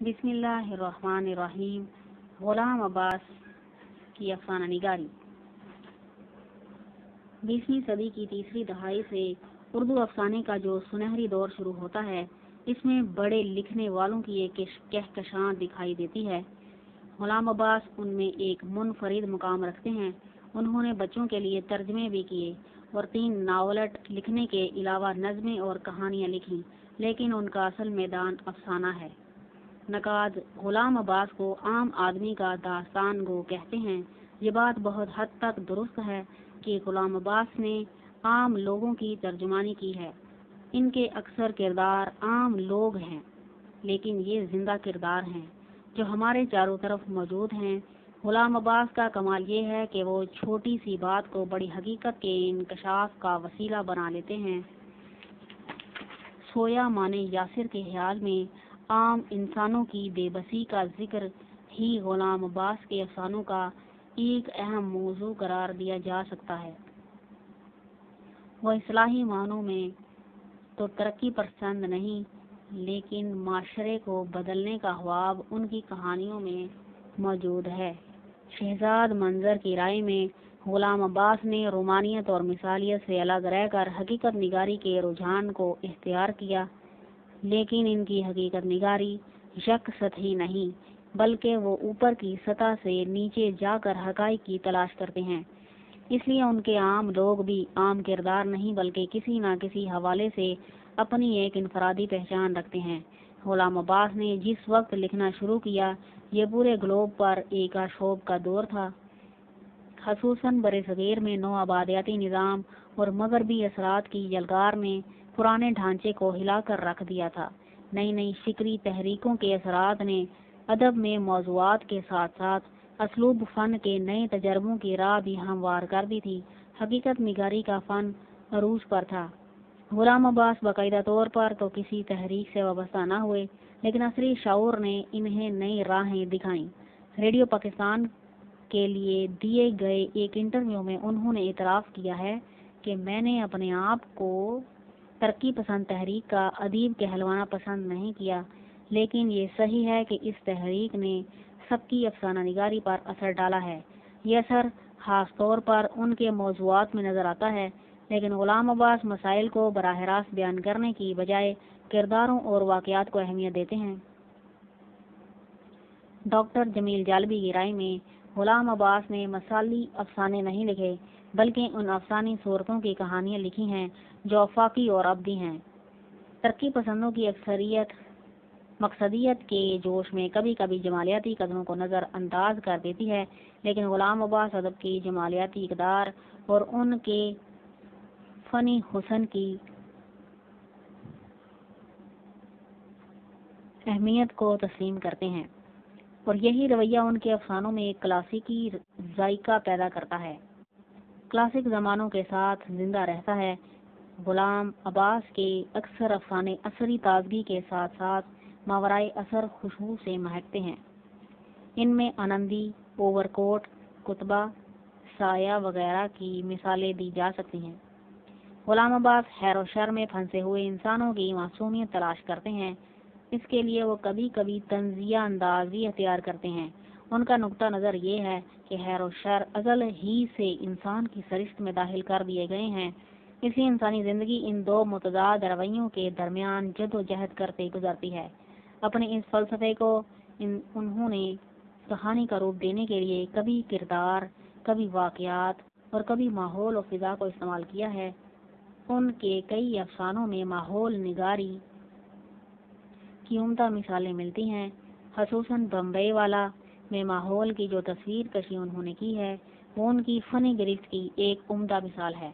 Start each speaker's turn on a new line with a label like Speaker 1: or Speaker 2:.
Speaker 1: بسم اللہ الرحمن الرحیم۔ غلام عباس کی افسانہ نگاری۔ 20ویں صدی کی تیسری دہائی سے اردو افسانے کا جو سنہری دور شروع ہوتا ہے، اس میں بڑے لکھنے والوں کی ایک کہکشاں دکھائی دیتی ہے۔ غلام عباس ان میں ایک منفرد مقام رکھتے ہیں۔ انہوں نے بچوں کے لیے ترجمے بھی کیے اور 3 ناولٹ لکھنے کے علاوہ نظمیں اور کہانیاں لکھیں، لیکن ان کا اصل میدان افسانہ ہے۔ نقاد غلام عباس کو عام آدمی کا داستان گو کہتے ہیں۔ یہ بات بہت حد تک درست ہے کہ غلام عباس نے عام لوگوں کی ترجمانی کی ہے۔ ان کے اکثر کردار عام لوگ ہیں، لیکن یہ زندہ کردار ہیں جو ہمارے چاروں طرف موجود ہیں۔ غلام عباس کا کمال یہ ہے کہ وہ چھوٹی سی بات کو بڑی حقیقت کے انکشاف کا وسیلہ بنا لیتے ہیں۔ سویا مانے یاسر کے خیال میں عام انسانوں کی بے بسی کا ذکر ہی غلام عباس کے افسانوں کا ایک اہم موضوع قرار دیا جا سکتا ہے۔ وہ اصلاحی معنوں میں تو ترقی پسند نہیں، لیکن معاشرے کو بدلنے کا خواب ان کی کہانیوں میں موجود ہے۔ شہزاد منظر کی رائے میں غلام عباس نے رومانیت اور مثالیت سے الگ رہ کر حقیقت نگاری کے رجحان کو اختیار کیا، لیکن ان کی حقیقت نگاری یک سطحی نہیں، بلکہ وہ اوپر کی سطح سے نیچے جا کر حقائق کی تلاش کرتے ہیں۔ اس لیے ان کے عام لوگ بھی عام کردار نہیں، بلکہ کسی نہ کسی حوالے سے اپنی ایک انفرادی پہچان رکھتے ہیں۔ غلام عباس نے جس وقت لکھنا شروع کیا، یہ پورے گلوب پر ایک آشوب کا دور تھا۔ خصوصاً برصغیر میں نو آبادیاتی نظام اور مغربی اثرات کی یلغار نے پرانے ڈھانچے کو ہلا کر رکھ دیا تھا۔ نئی فکری تحریکوں کے اثرات نے ادب میں موضوعات کے ساتھ ساتھ اسلوب فن کے نئے تجربوں کی راہ بھی ہموار کر دی تھی۔ حقیقت نگاری کا فن عروج پر تھا۔ غلام عباس باقاعدہ طور پر تو کسی تحریک سے وابستہ نہ ہوئے، لیکن عصری شعور نے انہیں نئی راہیں دکھائیں۔ ریڈیو پاکستان کے لیے دیے گئے ایک انٹرویو میں انہوں نے اعتراف کیا ہے کہ میں نے اپنے آپ کو ترقی پسند تحریک کا ادیب کہلوانا پسند نہیں کیا، لیکن یہ صحیح ہے کہ اس تحریک نے سب کی افسانہ نگاری پر اثر ڈالا ہے۔ یہ اثر خاص طور پر ان کے موضوعات میں نظر آتا ہے، لیکن غلام عباس مسائل کو براہ راست بیان کرنے کی بجائے کرداروں اور واقعات کو اہمیت دیتے ہیں۔ ڈاکٹر جمیل جالبی کی رائے میں غلام عباس نے مثالی افسانے نہیں لکھے، بلکہ ان افسانی صورتوں کی کہانیاں لکھی ہیں جو آفاقی اور ابدی ہیں۔ ترقی پسندوں کی اکثریت مقصدیت کے جوش میں کبھی کبھی جمالیاتی قدروں کو نظر انداز کر دیتی ہے، لیکن غلام عباس ادب کی جمالیاتی اقدار اور ان کے فنی حسن کی اہمیت کو تسلیم کرتے ہیں، اور یہی رویہ ان کے افسانوں میں ایک کلاسیکی ذائقہ پیدا کرتا ہے۔ کلاسک زمانوں کے ساتھ زندہ رہتا ہے۔ غلام عباس کے اکثر افسانے عصری تازگی کے ساتھ ساتھ ماورائے اثر خوشبو سے مہکتے ہیں۔ ان میں آنندی، اوور کوٹ، کتبہ، سایہ وغیرہ کی مثالیں دی جا سکتی ہیں۔ غلام عباس خیر و شر میں پھنسے ہوئے انسانوں کی معصومیت تلاش کرتے ہیں۔ اس کے لیے وہ کبھی کبھی طنزیہ انداز بھی اختیار کرتے ہیں۔ ان کا نقطہ نظر یہ ہے کہ خیر و شر ازل ہی سے انسان کی سرشت میں داخل کر دیے گئے ہیں، اس لیے انسانی زندگی ان دو متضاد رویوں کے درمیان جد و جہد کرتے گزرتی ہے۔ اپنے اس فلسفے کو انہوں نے کہانی کا روپ دینے کے لیے کبھی کردار، کبھی واقعات اور کبھی ماحول و فضا کو استعمال کیا ہے۔ ان کے کئی افسانوں میں ماحول نگاری کی عمدہ مثالیں ملتی ہیں، خصوصاً بمبئی والا میں ماحول کی جو تصویر کشی انہوں نے کی ہے، وہ ان کی فنی گرفت کی ایک عمدہ مثال ہے۔